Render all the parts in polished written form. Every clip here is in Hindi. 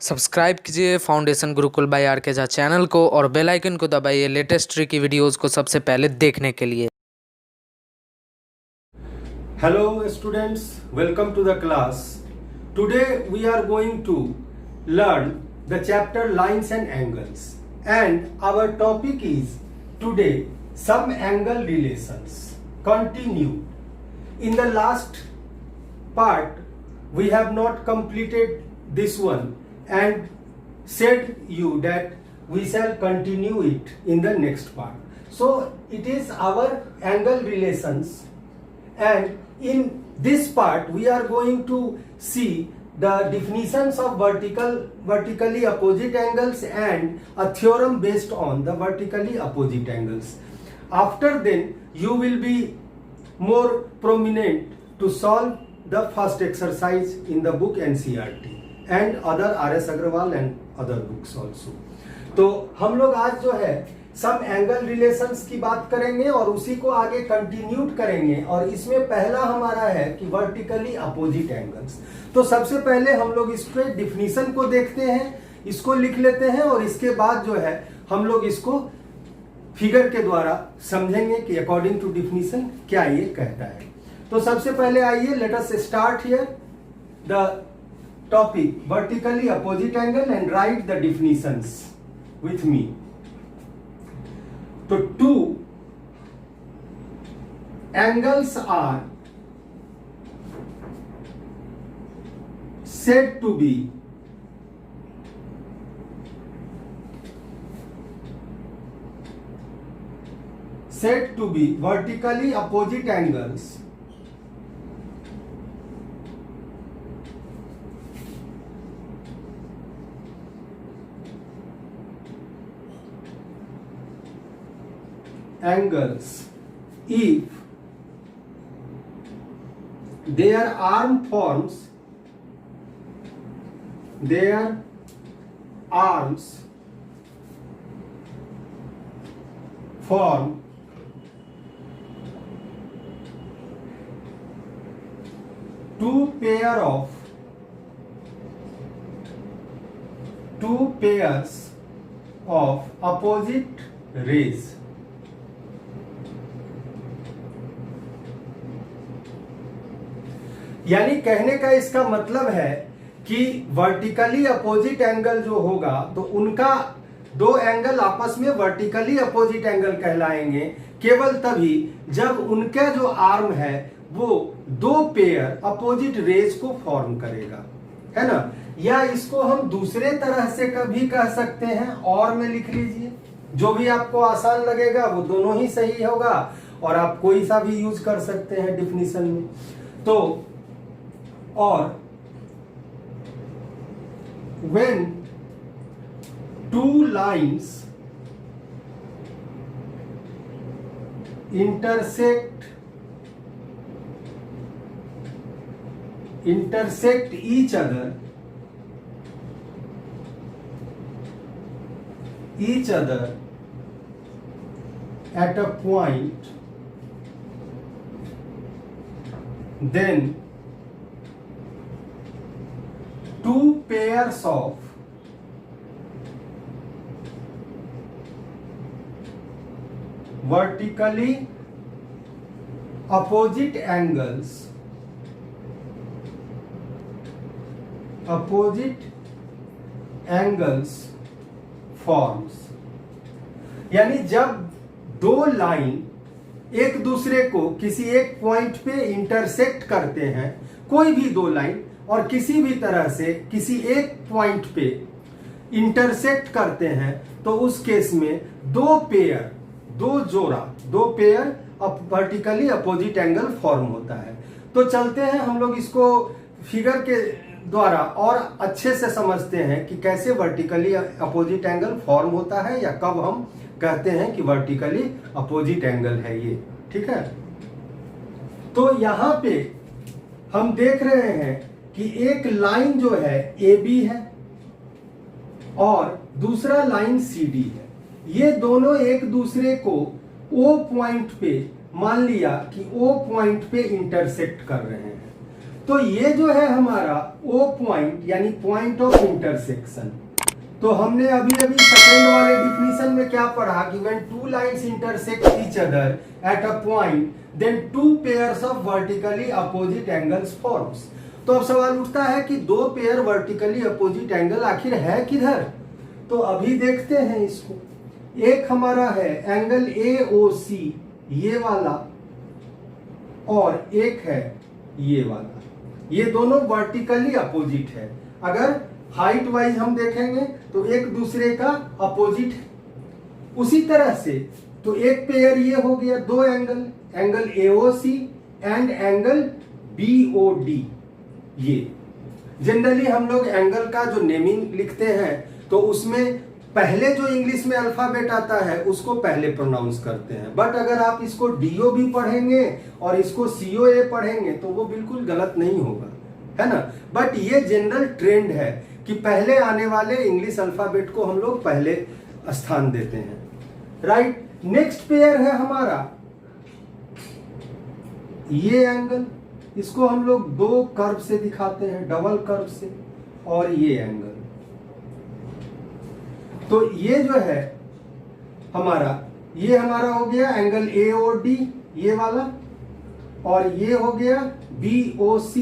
सब्सक्राइब कीजिए फाउंडेशन गुरुकुल बाय आर के झा चैनल को और बेल आइकन को दबाइए लेटेस्ट ट्री की वीडियोस को सबसे पहले देखने के लिए। Hello students, welcome to the class. Today we are going to learn the chapter lines and angles, and our topic is today some angle relations. Continue. In the last part we have not completed this one and said you that we shall continue it in the next part. So it is our angle relations, and in this part we are going to see the definitions of vertically opposite angles and a theorem based on the vertically opposite angles. After then you will be more prominent to solve the first exercise in the book NCERT and other RS Agrawal and other books also. तो हम लोग आज जो है सम एंगल रिलेशंस की बात करेंगे और उसी को आगे कंटिन्यूड करेंगे, और इसमें पहला हमारा है कि वर्टिकली अपोजिट एंगल्स। तो सबसे पहले हम लोग इसके डिफिनीशन को देखते हैं, इसको लिख लेते हैं और इसके बाद जो है हम लोग इसको फिगर के द्वारा समझेंगे कि अकॉर्डिंग टू डिफिनीशन क्या ये कहता है। तो सबसे पहले आइए let us start here the topic vertically opposite angle and right the definitions with me. तो to angles are said to be vertically opposite angles if their arms form two pairs of opposite rays। यानी कहने का इसका मतलब है कि वर्टिकली अपोजिट एंगल जो होगा तो उनका दो एंगल आपस में वर्टिकली अपोजिट एंगल कहलाएंगे केवल तभी जब उनका जो आर्म है वो दो पेयर अपोजिट रेज को फॉर्म करेगा, है ना। या इसको हम दूसरे तरह से कभी कह सकते हैं, और में लिख लीजिए, जो भी आपको आसान लगेगा वो दोनों ही सही होगा और आप कोई सा भी यूज कर सकते हैं डिफिनीशन में। तो और when two lines intersect each other at a point, then two pairs of vertically opposite angles forms। यानी जब दो लाइन एक दूसरे को किसी एक पॉइंट पे इंटरसेक्ट करते हैं, कोई भी दो लाइन, और किसी भी तरह से किसी एक पॉइंट पे इंटरसेक्ट करते हैं, तो उस केस में दो pair vertically opposite angle form होता है। तो चलते हैं हम लोग इसको फिगर के द्वारा और अच्छे से समझते हैं कि कैसे वर्टिकली अपोजिट एंगल फॉर्म होता है, या कब हम कहते हैं कि वर्टिकली अपोजिट एंगल है ये, ठीक है। तो यहां पे हम देख रहे हैं कि एक लाइन जो है AB है और दूसरा लाइन CD है। ये दोनों एक दूसरे को O पॉइंट पे मान लिया कि O पॉइंट पे इंटरसेक्ट कर रहे हैं, तो ये जो है हमारा O पॉइंट यानी पॉइंट ऑफ इंटरसेक्शन। तो हमने अभी अभी सेकेंड वाले डिफिनीशन में क्या पढ़ा कि when two lines intersect each other at a point then two pairs of vertically opposite angles forms. तो अब सवाल उठता है कि दो पेयर वर्टिकली अपोजिट एंगल आखिर है किधर? तो अभी देखते हैं इसको। एक हमारा है एंगल AOC ये वाला, और एक है ये वाला। ये दोनों वर्टिकली अपोजिट है। अगर हाइट वाइज हम देखेंगे तो एक दूसरे का अपोजिट है। उसी तरह से तो एक पेयर ये हो गया, दो angle, angle AOC and angle BOD। ये जनरली हम लोग एंगल का जो नेमिंग लिखते हैं तो उसमें पहले जो इंग्लिश में अल्फाबेट आता है उसको पहले प्रोनाउंस करते हैं, बट अगर आप इसको DOB पढ़ेंगे और इसको COA पढ़ेंगे तो वो बिल्कुल गलत नहीं होगा, है ना। बट ये जनरल ट्रेंड है कि पहले आने वाले इंग्लिश अल्फाबेट को हम लोग पहले स्थान देते हैं, राइट। नेक्स्ट पेयर है हमारा ये एंगल, इसको हम लोग दो कर्व से दिखाते हैं, डबल कर्व से, और ये एंगल। तो ये जो है हमारा, ये हमारा हो गया एंगल AOD ये वाला, और ये हो गया BOC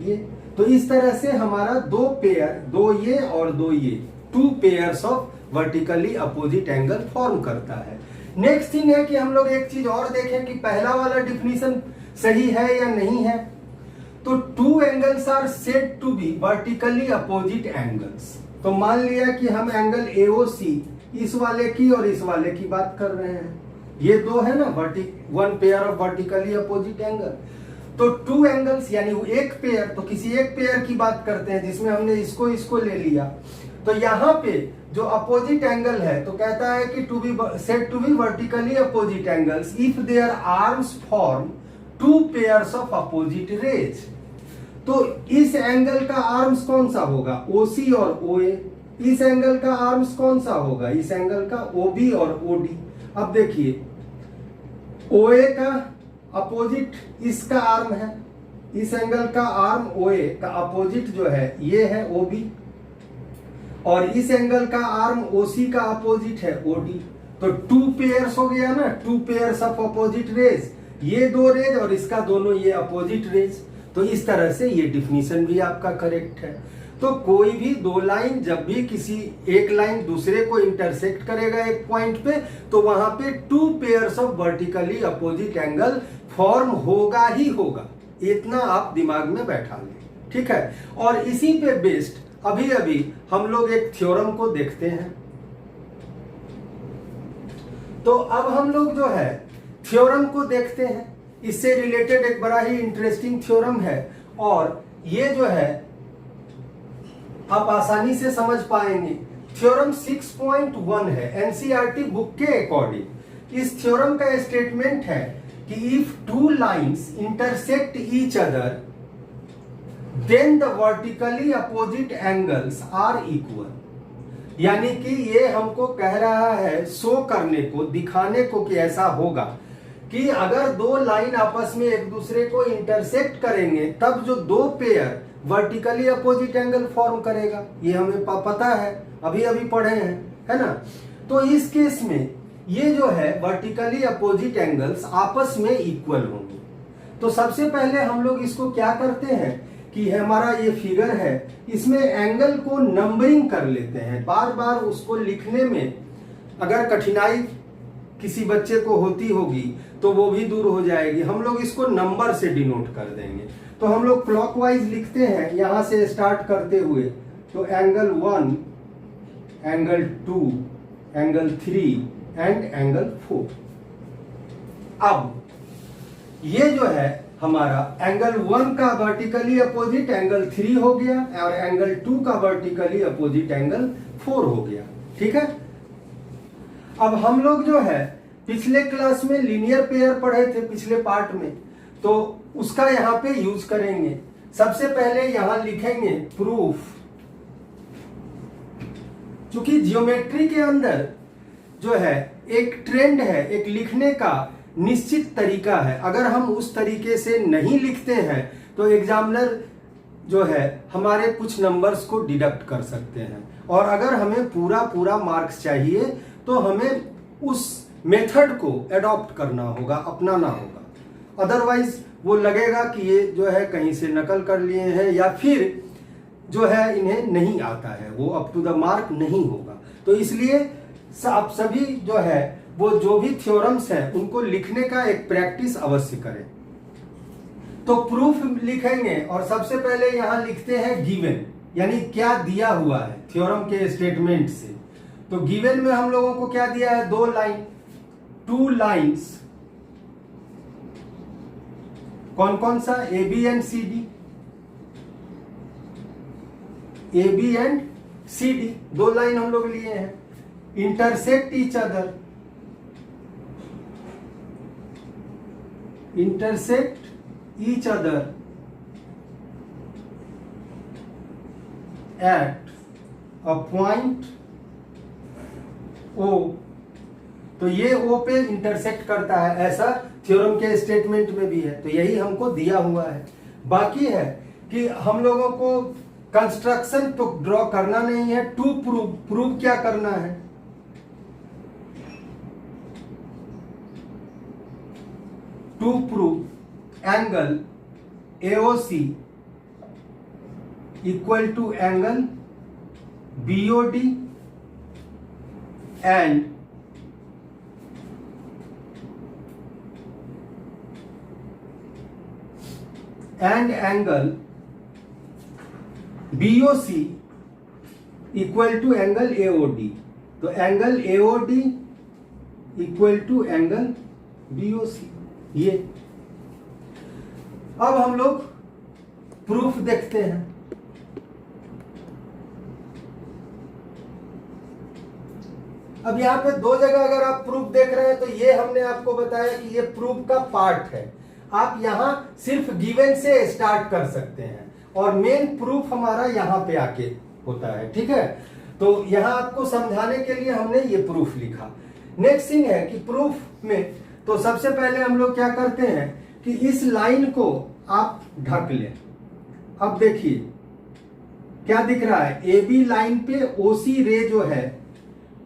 ये। तो इस तरह से हमारा दो पेयर, दो ये और दो ये, to pairs of vertically opposite angle form करता है। नेक्स्ट थिंग है कि हम लोग एक चीज और देखें कि पहला वाला डिफिनीशन सही है या नहीं है। तो two angles are said to be vertically opposite angles. तो मान लिया कि हम एंगल AOC इस वाले की और इस वाले की बात कर रहे हैं, ये दो है ना one pair of vertically opposite angle. तो टू एंगल्स यानी एक पेयर, तो किसी एक पेयर की बात करते हैं जिसमें हमने इसको ले लिया। तो यहाँ पे जो अपोजिट एंगल है तो कहता है कि to be said to be vertically opposite angles if their arms form two pairs of opposite rays. तो इस एंगल का आर्म्स कौन सा होगा? OC और OA। इस एंगल का आर्म्स कौन सा होगा? इस एंगल का OB और OD। अब देखिए OA का अपोजिट इसका आर्म है, इस एंगल का आर्म OA का अपोजिट जो है ये है OB, और इस एंगल का आर्म OC का अपोजिट है OD। तो टू पेयर्स हो गया ना, to pairs of opposite raise, ये दो रेज और इसका दोनों ये अपोजिट रेज। तो इस तरह से ये डिफिनीशन भी आपका करेक्ट है। तो कोई भी दो लाइन जब भी किसी एक लाइन दूसरे को इंटरसेक्ट करेगा एक पॉइंट पे, तो वहां पे to pairs of vertically opposite angle form होगा ही होगा। इतना आप दिमाग में बैठा लें, ठीक है। और इसी पे बेस्ड अभी अभी हम लोग एक थ्योरम को देखते हैं। तो अब हम लोग जो है थ्योरम को देखते हैं। इससे रिलेटेड एक बड़ा ही इंटरेस्टिंग थ्योरम है, और ये जो है आप आसानी से समझ पाएंगे। थ्योरम 6.1 है एनसीईआरटी बुक के अकॉर्डिंग। इस थ्योरम का स्टेटमेंट है कि if two lines intersect each other then the vertically opposite angles are equal. यानी कि ये हमको कह रहा है, शो करने को, दिखाने को कि ऐसा होगा कि अगर दो लाइन आपस में एक दूसरे को इंटरसेक्ट करेंगे तब जो दो pair vertically opposite angle form करेगा। ये हमें पता है, अभी अभी पढ़े हैं, है ना। तो इस केस में ये जो है वर्टिकली अपोजिट एंगल्स आपस में इक्वल होंगे। तो सबसे पहले हम लोग इसको क्या करते हैं कि हमारा ये फिगर है, इसमें एंगल को नंबरिंग कर लेते हैं। बार बार उसको लिखने में अगर कठिनाई किसी बच्चे को होती होगी तो वो भी दूर हो जाएगी। हम लोग इसको नंबर से डिनोट कर देंगे। तो हम लोग क्लॉकवाइज लिखते हैं, यहां से स्टार्ट करते हुए। तो angle 1, angle 2, angle 3 and angle 4। अब ये जो है हमारा एंगल 1 का वर्टिकली अपोजिट एंगल 3 हो गया, और एंगल 2 का वर्टिकली अपोजिट एंगल 4 हो गया, ठीक है। अब हम लोग जो है पिछले क्लास में लीनियर पेयर पढ़े थे पिछले पार्ट में, तो उसका यहां पे यूज करेंगे। सबसे पहले यहां लिखेंगे प्रूफ। चूंकि जियोमेट्री के अंदर जो है एक ट्रेंड है एक लिखने का निश्चित तरीका है। अगर हम उस तरीके से नहीं लिखते हैं तो एग्जामिनर जो है हमारे कुछ नंबर्स को डिडक्ट कर सकते हैं, और अगर हमें पूरा मार्क्स चाहिए तो हमें उस मेथड को एडॉप्ट करना होगा, अपनाना होगा। अदरवाइज वो लगेगा कि ये जो है कहीं से नकल कर लिए हैं, या फिर जो है इन्हें नहीं आता है, वो अप टू द मार्क नहीं होगा। तो इसलिए आप सभी जो है वो जो भी थ्योरम्स हैं उनको लिखने का एक प्रैक्टिस अवश्य करें। तो प्रूफ लिखेंगे और सबसे पहले यहां लिखते हैं गिवन, यानी क्या दिया हुआ है थ्योरम के स्टेटमेंट से। तो गिवन में हम लोगों को क्या दिया है, 2 लाइन, 2 लाइन्स। कौन कौन सा, A B and C D, A B and C D 2 line हम लोग लिए हैं। Intersect each other, intersect each other at a point O, तो ये O पे इंटरसेक्ट करता है, ऐसा थ्योरम के स्टेटमेंट में भी है। तो यही हमको दिया हुआ है। बाकी है कि हम लोगों को कंस्ट्रक्शन तो ड्रॉ करना नहीं है, टू प्रूव क्या करना है, to prove angle AOC equal to angle BOD and angle BOC equal to angle AOD। तो angle AOD equal to angle BOC। ये अब हम लोग प्रूफ देखते हैं। अब यहां पे 2 जगह अगर आप प्रूफ देख रहे हैं तो ये हमने आपको बताया कि ये प्रूफ का पार्ट है। आप यहां सिर्फ गिवन से स्टार्ट कर सकते हैं और मेन प्रूफ हमारा यहां पे आके होता है, ठीक है। तो यहां आपको समझाने के लिए हमने ये प्रूफ लिखा। नेक्स्ट थिंग है कि प्रूफ में तो सबसे पहले हम लोग क्या करते हैं कि इस लाइन को आप ढक लें। अब देखिए क्या दिख रहा है, ए बी लाइन पे ओसी रे जो है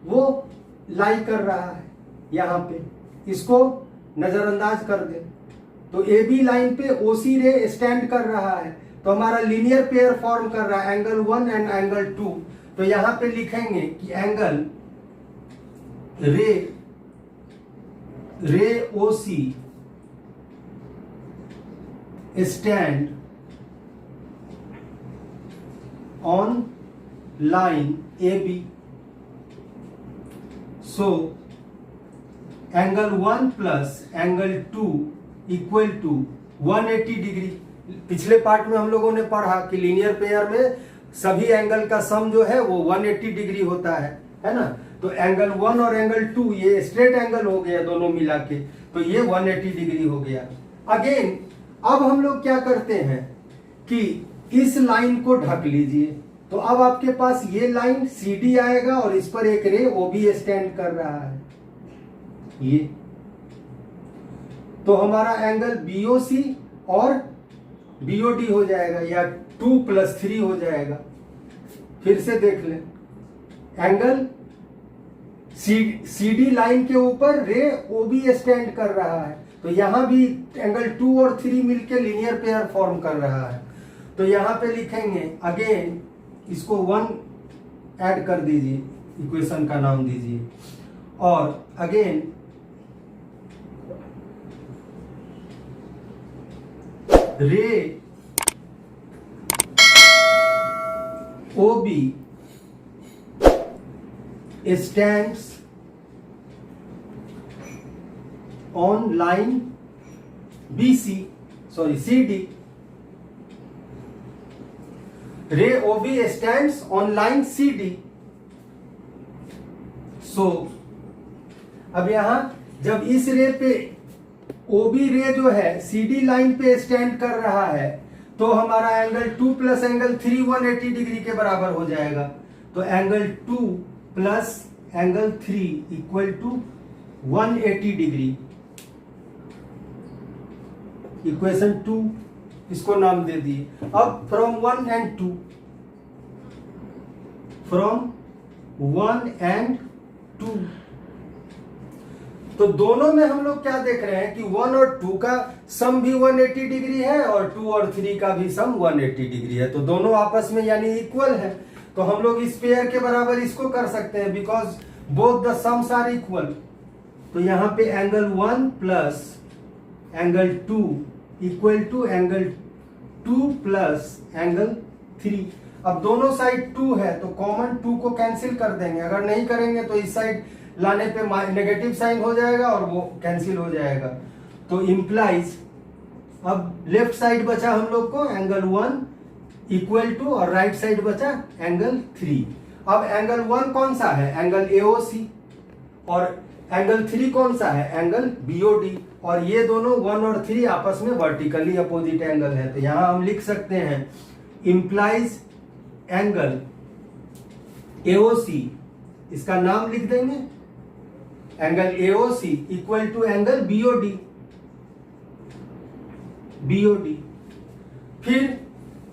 वो लाई कर रहा है यहां पे, इसको नजरअंदाज कर दे। तो ए बी लाइन पे ओसी रे स्टैंड कर रहा है, तो हमारा लीनियर पेयर फॉर्म कर रहा है एंगल 1 एंड एंगल 2। तो यहां पे लिखेंगे कि एंगल रे ओसी stand on line AB, so angle 1 plus angle 2 equal to 180 degree. पिछले पार्ट में हम लोगों ने पढ़ा कि लीनियर पेयर में सभी एंगल का सम जो है वो 180 डिग्री होता है ना। तो एंगल 1 और एंगल 2 ये स्ट्रेट एंगल हो गया दोनों मिला के, तो ये 180 डिग्री हो गया। अगेन अब हम लोग क्या करते हैं कि इस लाइन को ढक लीजिए। तो अब आपके पास ये लाइन CD आएगा और इस पर एक रे OB स्टैंड कर रहा है ये। तो हमारा एंगल BOC और BOD हो जाएगा, या 2 + 3 हो जाएगा। फिर से देख लें, एंगल CD लाइन के ऊपर रे OB स्टैंड कर रहा है, तो यहां भी एंगल 2 और 3 मिलके लीनियर पेयर फॉर्म कर रहा है। तो यहां पे लिखेंगे अगेन, इसको 1 ऐड कर दीजिए, इक्वेशन का नाम दीजिए, और अगेन रे OB stands on line CD. Ray OB stands on line CD. So अब यहां जब इस रे पे OB रे जो है CD लाइन पे स्टैंड कर रहा है, तो हमारा एंगल 2 + एंगल 3 180 डिग्री के बराबर हो जाएगा। तो angle 2 + angle 3 equal to 180 degree. Equation 2 इसको नाम दे दिए। अब फ्रॉम 1 and 2, फ्रॉम 1 and 2, तो दोनों में हम लोग क्या देख रहे हैं कि 1 और 2 का सम भी 180 डिग्री है और 2 और 3 का भी सम 180 डिग्री है, तो दोनों आपस में यानी इक्वल है। तो हम लोग इस पेयर के बराबर इसको कर सकते हैं, because both the sums are equal. तो यहां पे angle 1 plus angle 2 equal to angle 2 plus angle 3। अब दोनों साइड 2 है तो कॉमन 2 को कैंसिल कर देंगे, अगर नहीं करेंगे तो इस साइड लाने पे नेगेटिव साइन हो जाएगा और वो कैंसिल हो जाएगा। तो इंप्लाइज अब लेफ्ट साइड बचा हम लोग को एंगल 1 इक्वल टू और राइट साइड बचा एंगल 3। अब एंगल 1 कौन सा है? एंगल AOC, और एंगल 3 कौन सा है? एंगल BOD, और ये दोनों 1 और 3 आपस में वर्टिकली अपोजिट एंगल है। तो यहां हम लिख सकते हैं इंप्लाइज एंगल AOC, इसका नाम लिख देंगे angle AOC equal to angle BOD। फिर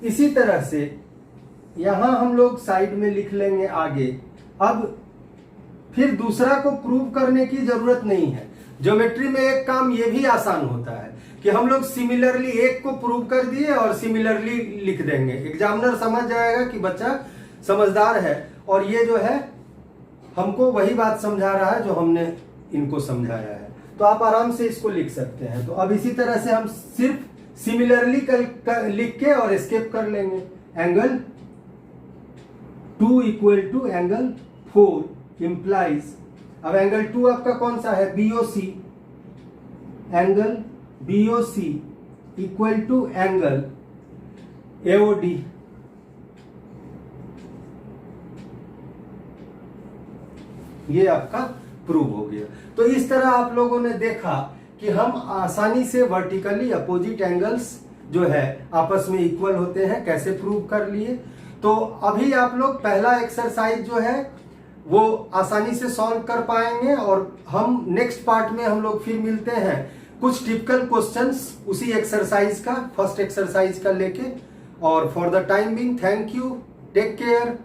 इसी तरह से यहां हम लोग साइड में लिख लेंगे आगे। अब फिर दूसरा को प्रूव करने की जरूरत नहीं है। ज्योमेट्री में एक काम ये भी आसान होता है कि हम लोग सिमिलरली एक को प्रूव कर दिए और सिमिलरली लिख देंगे, एग्जामिनर समझ जाएगा कि बच्चा समझदार है और ये जो है हमको वही बात समझा रहा है जो हमने इनको समझाया है। तो आप आराम से इसको लिख सकते हैं। तो अब इसी तरह से हम सिर्फ सिमिलरली लिख के और एस्केप कर लेंगे। Angle 2 equal to angle 4 implies, अब एंगल 2 आपका कौन सा है? BOC, angle BOC equal to angle AOD। ये आपका प्रूव हो गया। तो इस तरह आप लोगों ने देखा कि हम आसानी से वर्टिकली अपोजिट एंगल्स जो है आपस में इक्वल होते हैं, कैसे प्रूव कर लिए। तो अभी आप लोग पहला एक्सरसाइज जो है वो आसानी से सॉल्व कर पाएंगे और हम नेक्स्ट पार्ट में हम लोग फिर मिलते हैं कुछ टिपिकल क्वेश्चंस उसी एक्सरसाइज का, फर्स्ट एक्सरसाइज का लेके। और for the time being thank you, take care.